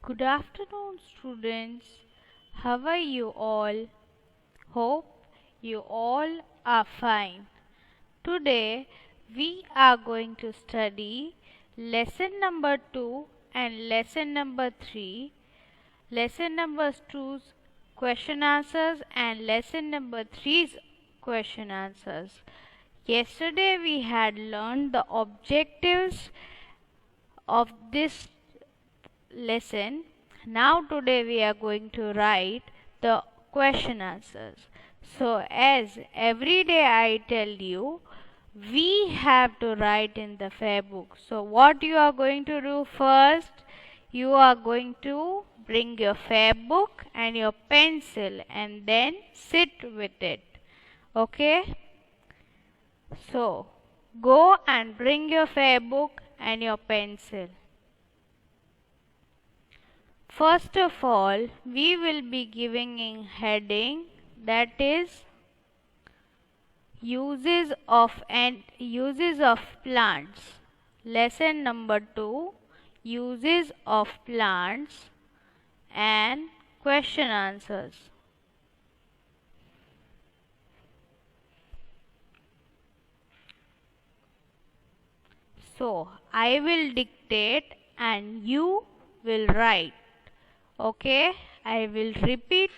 Good afternoon, students. How are you all? Hope you all are fine. Today we are going to study lesson number 2 and lesson number 3. Lesson number 2's question answers and lesson number 3's question answers. Yesterday we had learned the objectives of this lesson. Now today we are going to write the question answers. So as every day I tell you, we have to write in the fair book. So what you are going to do first, you are going to bring your fair book and your pencil and then sit with it. Okay? So go and bring your fair book and your pencil. First of all, we will be giving a heading, that is uses of plants. Lesson number 2, uses of plants and question answers. So I will dictate and you will write. Okay, I will repeat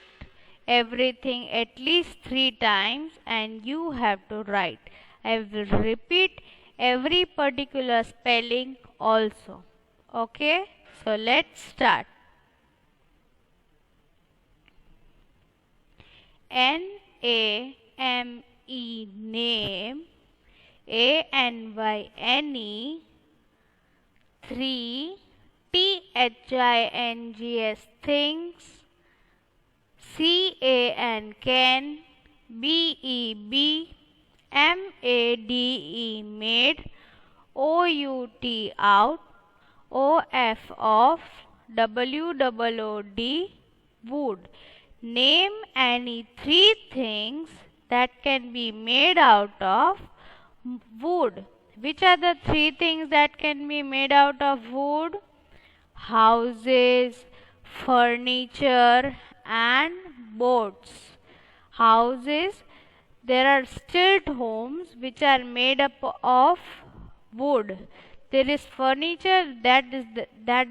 everything at least 3 times and you have to write. I will repeat every particular spelling also. Okay, so let's start. N-A-M-E, name. A-N-Y-N-E, 3. T-H-I-N-G-S, things. C-A-N, can. B-E-B, M-A-D-E, made. O-U-T, out. O-F, off. W-O-O-D, wood. Name any 3 things that can be made out of wood. Which are the 3 things that can be made out of wood? Houses, furniture and boats. Houses, there are stilt homes which are made up of wood. There is furniture that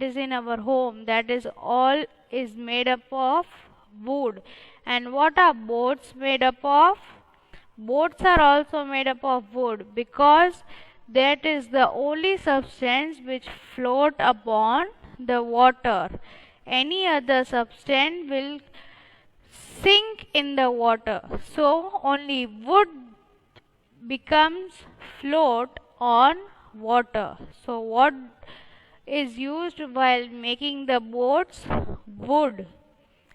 is in our home, that is all is made up of wood. And what are boats made up of? Boats are also made up of wood because that is the only substance which float upon the water. Any other substance will sink in the water. So only wood becomes float on water. So what is used while making the boats? Wood.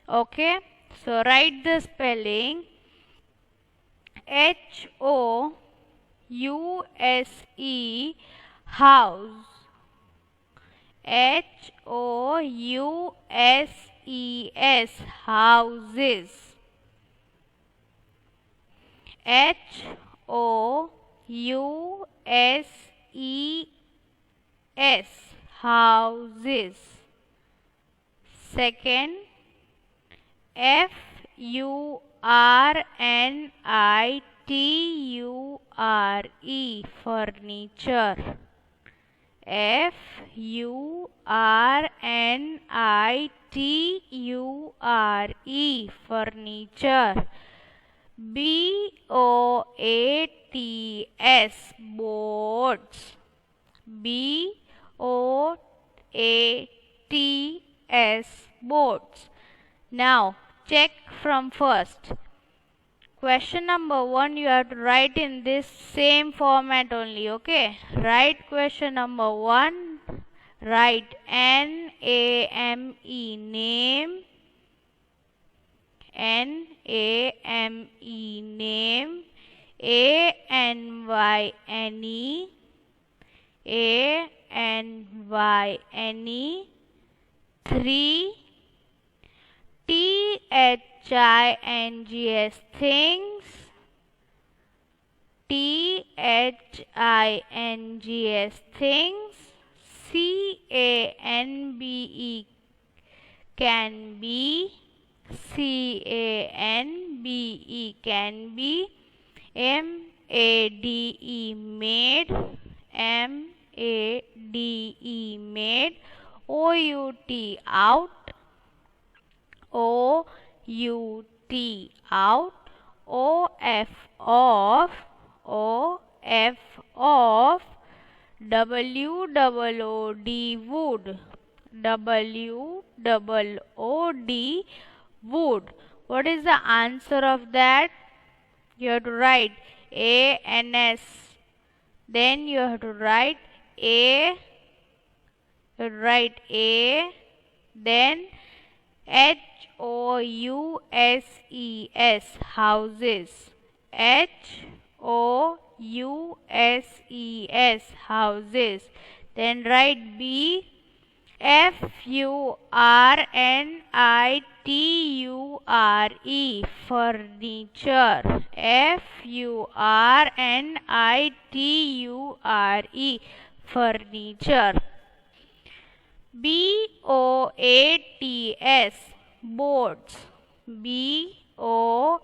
Okay, so write the spelling. H-O-U-S-E, house. H-O-U-S-E-S, houses. H-O-U-S-E-S, houses. Second, F-U-R-N-I-T-U-R-E, furniture. F-U-R-N-I-T-U-R-E, furniture. B-O-A-T-S, boats. B-O-A-T-S, boats. Now check from first. Question number 1 you have to write in this same format only. Okay, write question number 1. Write N-A-M-E, name. N-A-M-E, name. A-N-Y-N-E, A-N-Y-N-E, 3. T-H-I-N-G-S, things. T-H-I-N-G-S, things. C-A-N-B-E, can be, CANBE can be, MADE made, MADE made, OUT out, OUT out, OF off, OF off, WOOD wood, WOOD wood. What is the answer of that? You have to write ANS. Then you have to write A. You have to write A. Then HOUSES, houses. HOUSES, houses. Then write B. FURNITURE, furniture. FURNITURE, furniture. BOATS, boats. BOATS,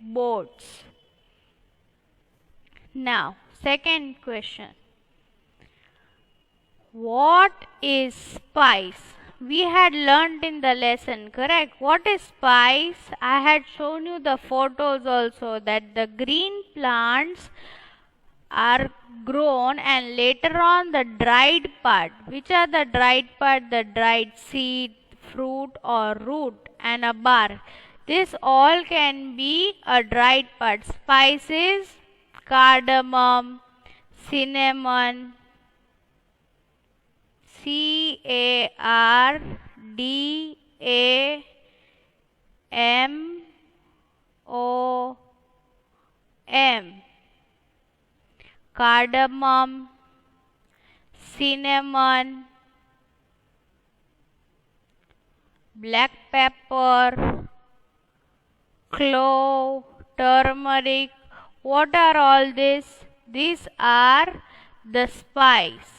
boats. Now, second question. What is spice? We had learnt in the lesson, correct? What is spice? I had shown you the photos also, that the green plants are grown and later on the dried part. Which are the dried part? The dried seed, fruit or root and a bark. This all can be a dried part. Spices, cardamom, cinnamon, CARDAMOM, cardamom, cinnamon, black pepper, clove, turmeric. What are all this? These are the spice.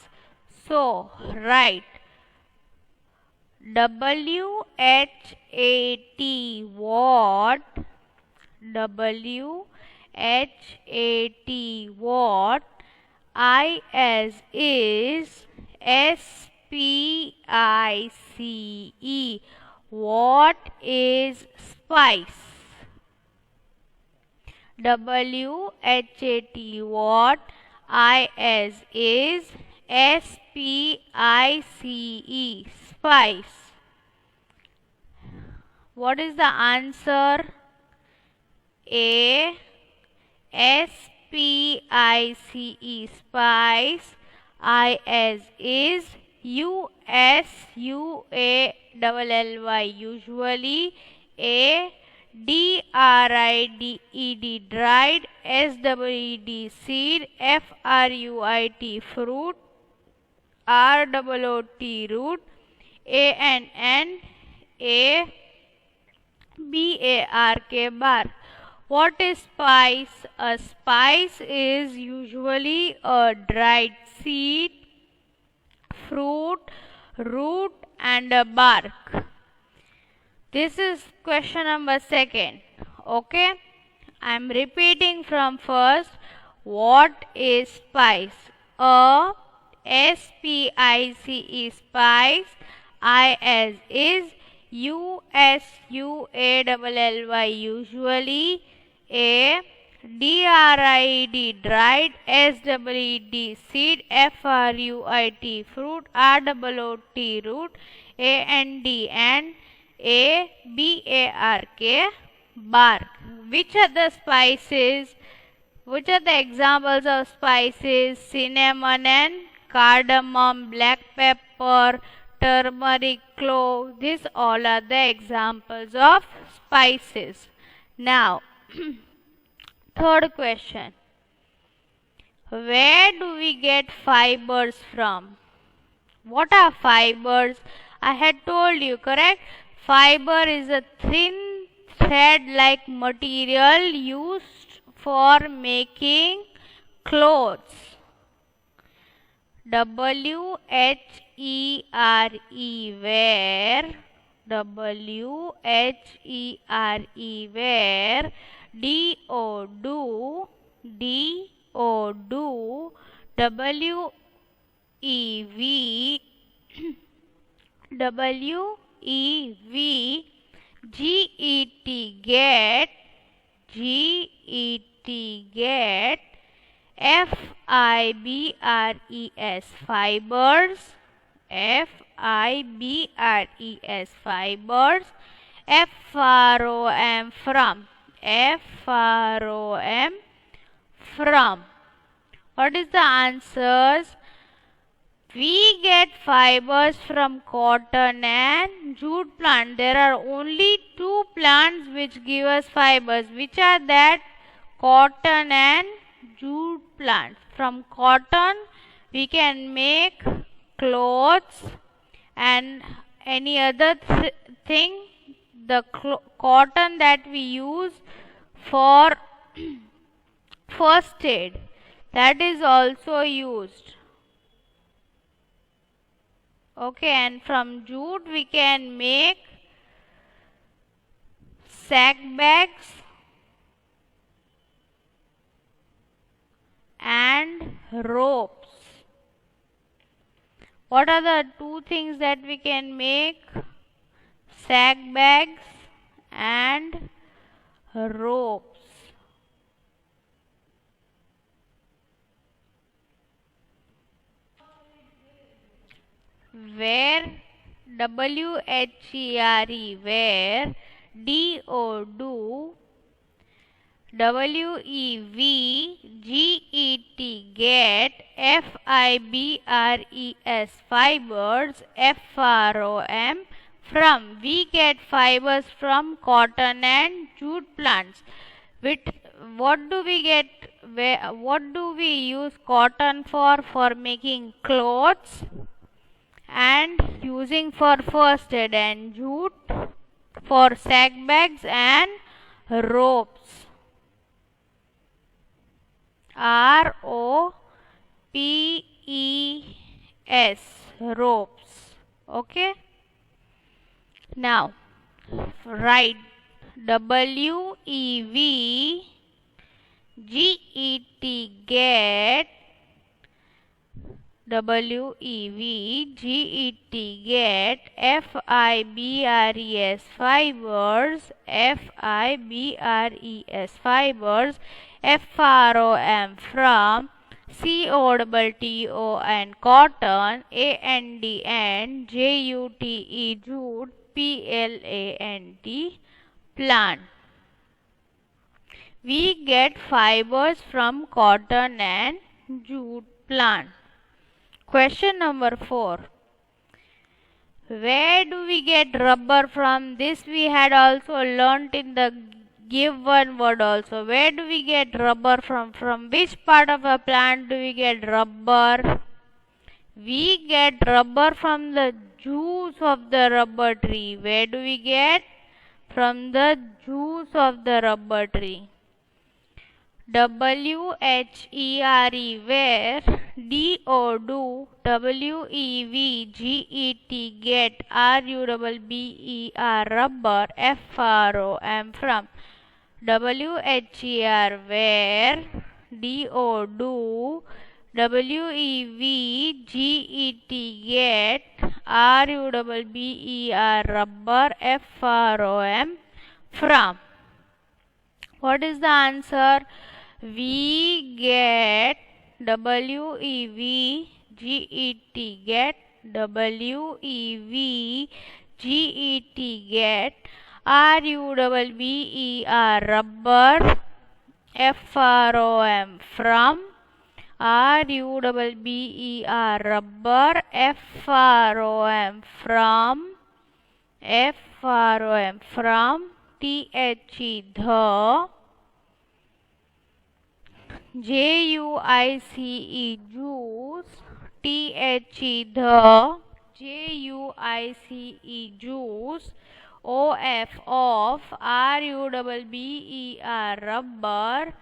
So, write WHAT what, WHAT what, IS is, SPICE, what is spice? WHAT what, IS is, SPICE, spice. What is the answer? A. SPICE, spice. IS is, USUALLY, usually. A. DRIDED, dried. SWED, seed. FRUIT, fruit. ROOT, root. ANN, BARK, bark. What is spice? A spice is usually a dried seed, fruit, root and a bark. This is question number second. Okay, I am repeating from first. What is spice? A, SPICE, spice. IS is, USUALLY, usually. A. DRID, dried. SWED, seed. FRUIT, fruit. ROOT, root. AND, and BARK, bark. Which are the spices? Which are the examples of spices? Cinnamon and cardamom, black pepper, turmeric, clove. These all are the examples of spices. Now, third question. Where do we get fibers from? What are fibers? I had told you, correct? Fiber is a thin thread-like material used for making clothes. W-H-E-R-E, where. W-H-E-R-E, where. D-O, do. D-O, do. W-E-V, W-E-V, G-E-T, get. G-E-T, get. F-I-B-R-E-S, fibers. F-I-B-R-E-S, fibers. F-R-O-M, from. F-R-O-M, from. What is the answers? We get fibers from cotton and jute plant. There are only two plants which give us fibers. Which are that? Cotton and jute plants. From cotton we can make clothes and any other thing. The cotton that we use for first aid, that is also used. Okay, and from jute we can make sack bags and ropes. What are the two things that we can make? Sack bags and ropes. Where, W-H-E-R-E, where. D-O, do. W-E-V, G-E-T, get. F-I-B-R-E-S, fibers. F-R-O-M, from. We get fibers from cotton and jute plants. What do we get? What do we use cotton for? For making clothes and using for first aid, and jute for sack bags and ropes. R-O-P-E-S, ropes. Okay. Now write W-E-V, G-E-T, get. W-E-V, G-E-T, get. F-I-B-R-E-S, fibers. F-I-B-R-E-S, fibers. F-R-O-M, from. C-O-T-T-O-N, cotton. A-N-D, and. J-U-T-E, jute. P-L-A-N-T, plant. We get fibers from cotton and jute plant. Question number 4. Where do we get rubber from? This we had also learnt in the give one word also. Where do we get rubber from? From which part of a plant do we get rubber? We get rubber from the juice of the rubber tree. Where do we get? From the juice of the rubber tree. W-H-E-R-E, where. D-O, do. W-E-V-G-E-T, get. R-U-B-B-E-R, rubber. F-R-O-M, from. W-H-E-R, where. D-O, do. W-E-V-G-E-T, get. R-U-B-B-E-R, rubber. F-R-O-M, from. What is the answer? We get W-E-V-G-E-T, get. W-E-V-G-E-T, get. R-U-B-B-E-R, rubber. F-R-O-M, from. R-U-B-B-E-R, rubber. F-R-O-M, from. F-R-O-M, from. T-H-E, the. J-U-I-C-E, juice. T-H-E, the. J-U-I-C-E, juice. O-F, of. R-U-B-B-E-R, rubber.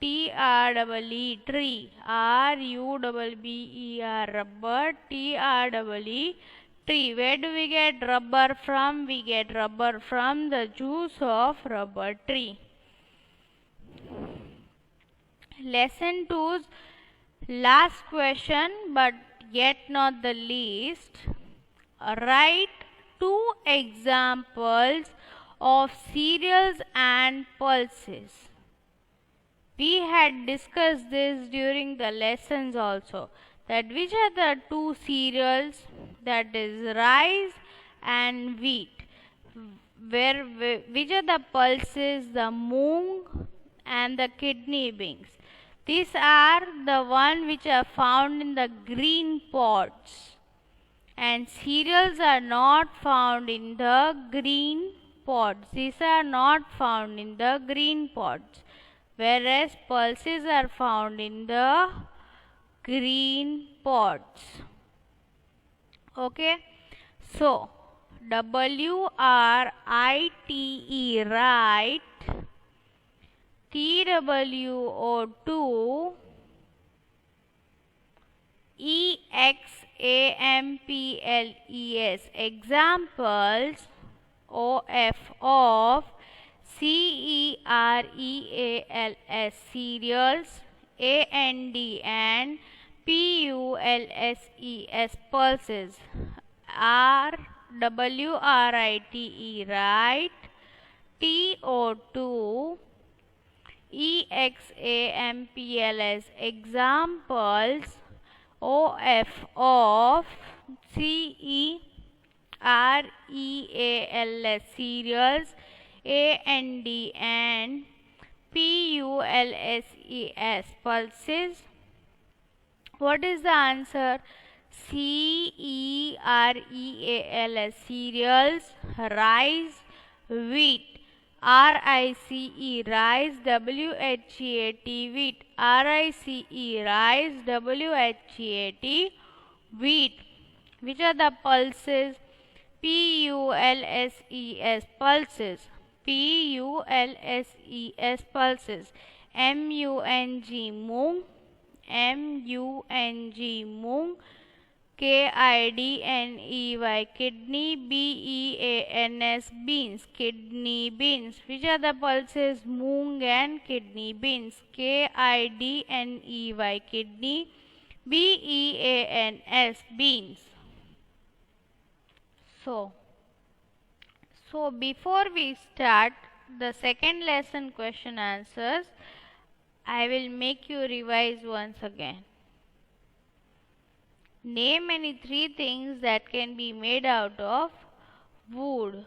T-R-E-E, tree. R-U-B-B-E-R, rubber. T-R-E-E, tree. Where do we get rubber from? We get rubber from the juice of rubber tree. Lesson 2's last question, but yet not the least. Write 2 examples of cereals and pulses. We had discussed this during the lessons also, that which are the 2 cereals, that is rice and wheat, which are the pulses, the moong and the kidney beans. These are the one which are found in the green pods, and cereals are not found in the green pods. These are not found in the green pods, whereas pulses are found in the green pods. Okay, so W-R-I-T-E, write. TWO2 EXAMPLES, examples of CEREALS, cereals, AND and PULSES, pulses. WRITE, write. TO2 EXAMPLES, examples of CEREALS, cereals, AND and PULSES, pulses. What is the answer? CEREALS, cereals, rice, wheat. RICE, rice. WHEAT, wheat. RICE, rice. WHEAT, wheat. Which are the pulses? PULSES, pulses. PULSES, pulses. MUNG, moong. MUNG, moong. KIDNEY, kidney. BEANS, beans. Kidney beans. Which are the pulses? Moong and kidney beans. KIDNEY, kidney. BEANS, beans. So before we start the second lesson question answers, I will make you revise once again. Name any 3 things that can be made out of wood.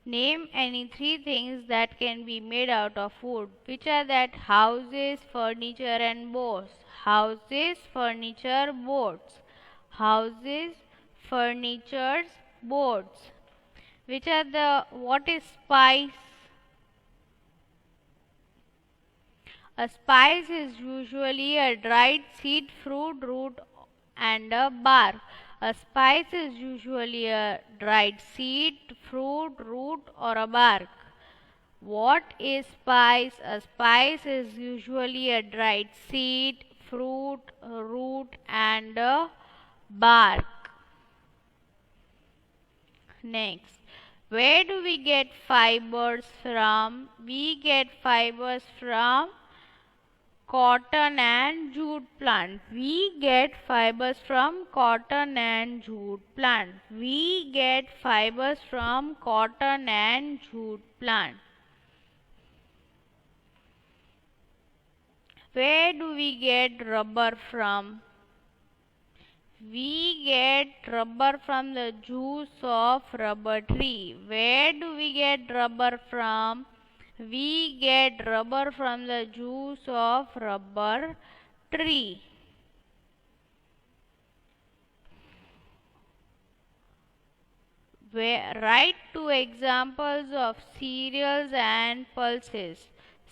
Name any 3 things that can be made out of wood. Which are that? Houses, furniture and boards. Houses, furniture, boards. Houses, furniture, boards. Which are the, what is spice? A spice is usually a dried seed, fruit, root and a bark. A spice is usually a dried seed, fruit, root or a bark. What is spice? A spice is usually a dried seed, fruit, root and a bark. Next, where do we get fibers from? We get fibers from cotton and jute plant. We get fibers from cotton and jute plant. We get fibers from cotton and jute plant. Where do we get rubber from? We get rubber from the juice of rubber tree. Where do we get rubber from? We get rubber from the juice of rubber tree. Write 2 examples of cereals and pulses.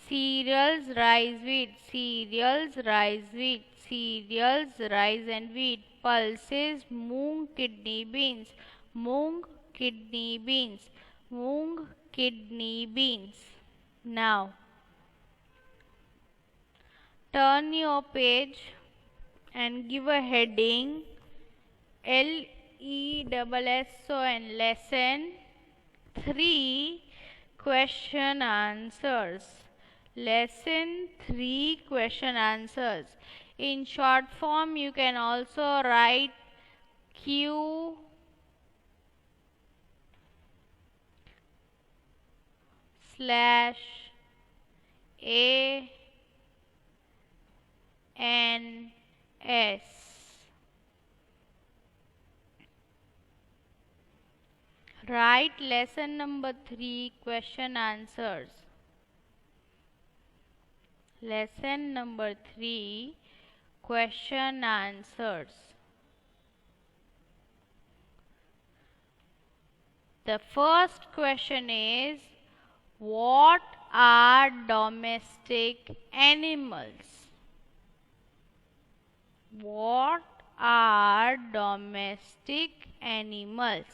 Cereals, rice, wheat. Cereals, rice, wheat. Cereals, rice and wheat. Pulses, moong, kidney beans. Moong, kidney beans. Moong, kidney beans. Now, turn your page and give a heading LESSON lesson 3 question answers. Lesson 3 question answers. In short form, you can also write Q slash A N S. Write lesson number 3 question answers. Lesson number 3 question answers. The first question is, what are domestic animals? What are domestic animals?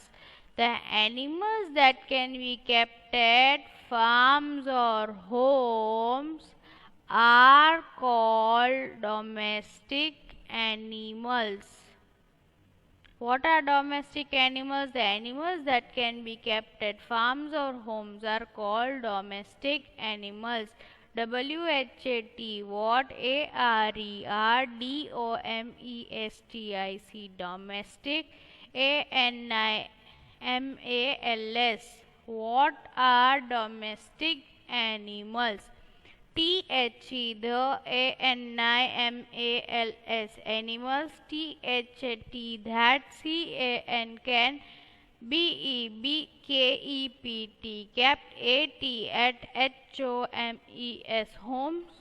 The animals that can be kept at farms or homes are called domestic animals. What are domestic animals? The animals that can be kept at farms or homes are called domestic animals. WHAT, what? ARERDOMESTIC, domestic. ANIMALS, what are domestic animals? THE, the ANIMALS, animals. THAT, that. CAN, BEKEPT, kept. AT, HOMES, homes.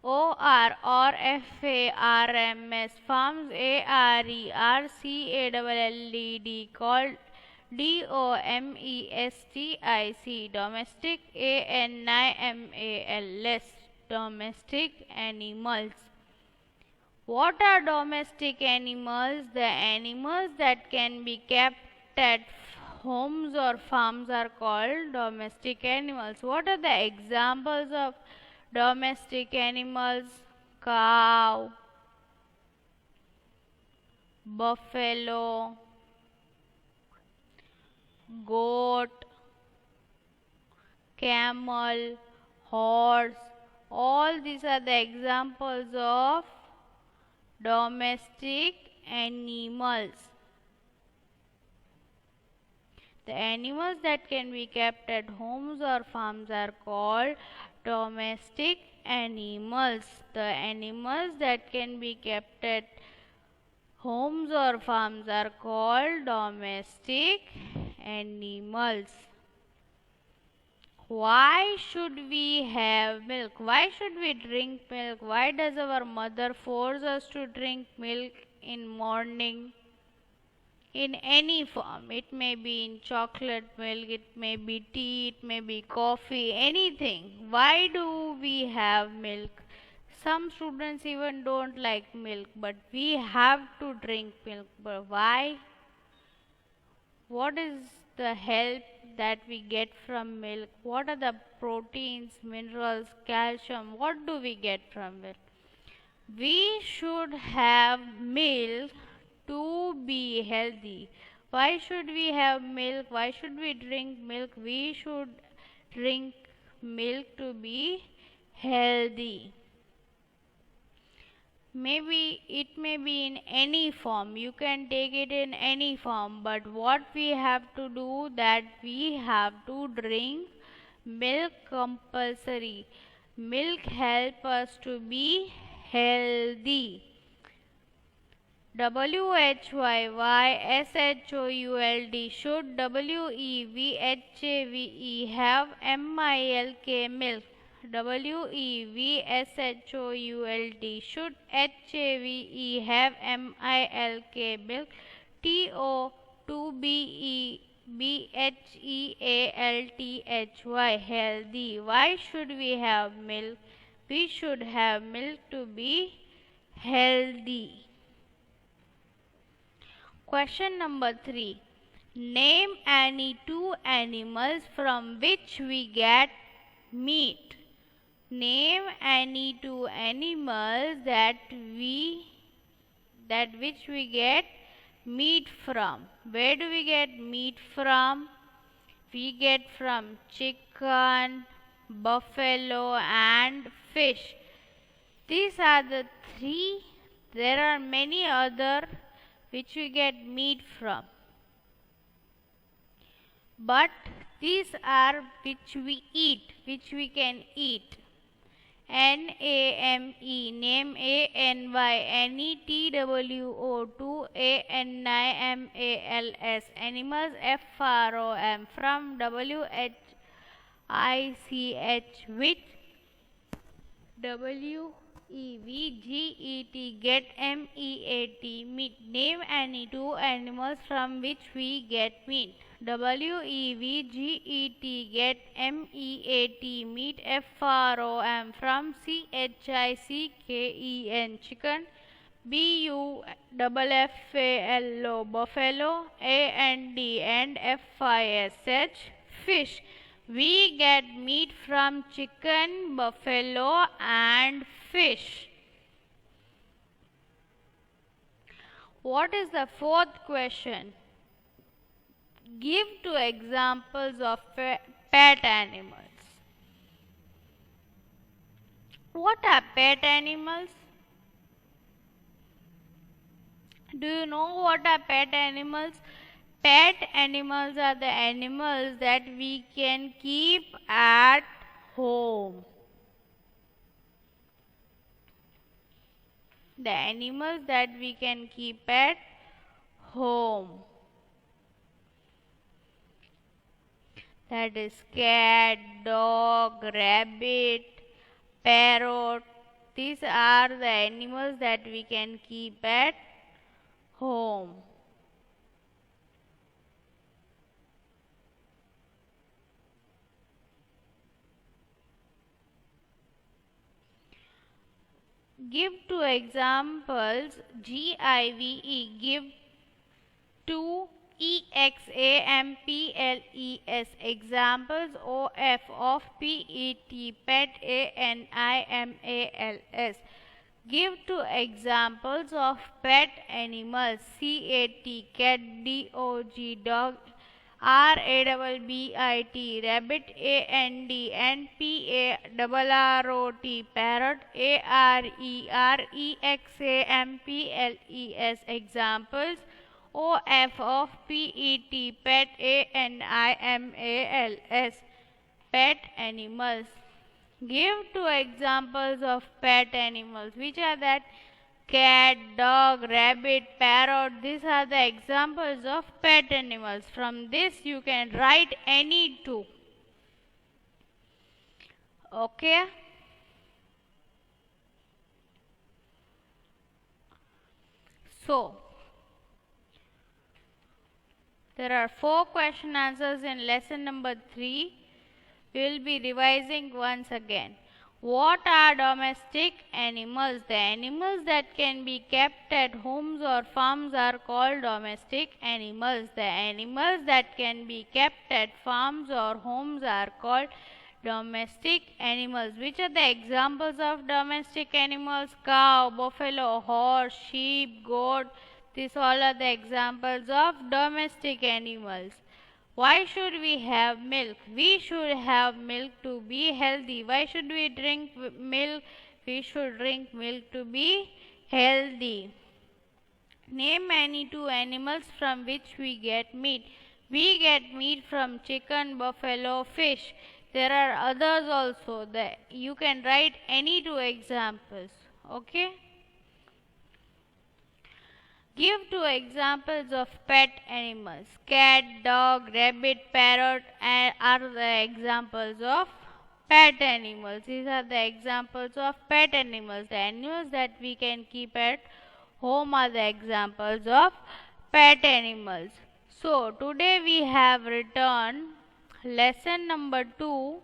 ORFARMS, farms. ARERCALLED, called. DOMESTIC, domestic. ANIMALS, domestic animals. What are domestic animals? The animals that can be kept at homes or farms are called domestic animals. What are the examples of domestic animals? Cow, buffalo, goat, camel, horse. All these are the examples of domestic animals. The animals that can be kept at homes or farms are called domestic animals. The animals that can be kept at homes or farms are called domestic animals. Why should we have milk? Why should we drink milk? Why does our mother force us to drink milk in morning? In any form. It may be in chocolate milk, it may be tea, it may be coffee, anything. Why do we have milk? Some students even don't like milk, but we have to drink milk. But why? What is the help that we get from milk? What are the proteins, minerals, calcium? What do we get from it? We should have milk to be healthy. Why should we have milk? Why should we drink milk? We should drink milk to be healthy. Maybe it may be in any form. You can take it in any form. But what we have to do, that we have to drink milk compulsory. Milk help us to be healthy. WHYYSHOULD, should. WEVHAVE, have. MILK, milk. WEVSHOULD, should. HAVE, have. MILK, milk. TOBEBHEALTHY, healthy. Why should we have milk? We should have milk to be healthy. Question number 3. Name any two animals from which we get meat. Name any two animals that which we get meat from. Where do we get meat from? We get from chicken, buffalo and fish. These are the three. There are many other which we get meat from. But these are which we eat, which we can eat. Name, name animals, animals from which get meat. Name any two animals from which we get meat. Get meat. From chicken. Buffalo. And fish. We get meat from chicken, buffalo and fish. What is the fourth question? Give two examples of pet animals. What are pet animals? Do you know what are pet animals? Pet animals are the animals that we can keep at home. The animals that we can keep at home. That is cat, dog, rabbit, parrot. These are the animals that we can keep at home. Give two examples. Give two examples. Examples of pet animals. Give two examples of pet animals. Cat, dog, rabbit, rabbit, and parrot, parrot, examples of pet animals. Pet animals. Give two examples of pet animals. Which are that? Cat, dog, rabbit, parrot. These are the examples of pet animals. From this you can write any two. Okay? So, there are 4 question answers in lesson number 3. We will be revising once again. What are domestic animals? The animals that can be kept at homes or farms are called domestic animals. The animals that can be kept at farms or homes are called domestic animals. Which are the examples of domestic animals? Cow, buffalo, horse, sheep, goat. These all are the examples of domestic animals. Why should we have milk? We should have milk to be healthy. Why should we drink milk? We should drink milk to be healthy. Name any two animals from which we get meat. We get meat from chicken, buffalo, fish. There are others also. You can write any two examples. Okay? Give two examples of pet animals. Cat, dog, rabbit, parrot are the examples of pet animals. These are the examples of pet animals. The animals that we can keep at home are the examples of pet animals. So, today we have written lesson number 2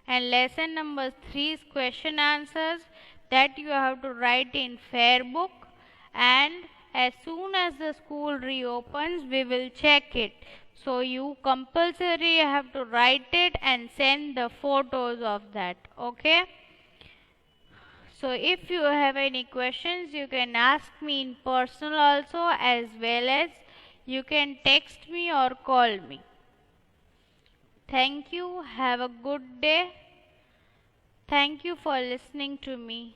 and lesson number 3's question answers that you have to write in fair book. And As soon as the school reopens, we will check it. So you compulsory have to write it and send the photos of that. Okay. So if you have any questions, you can ask me in personal also, as well as you can text me or call me. Thank you. Have a good day. Thank you for listening to me.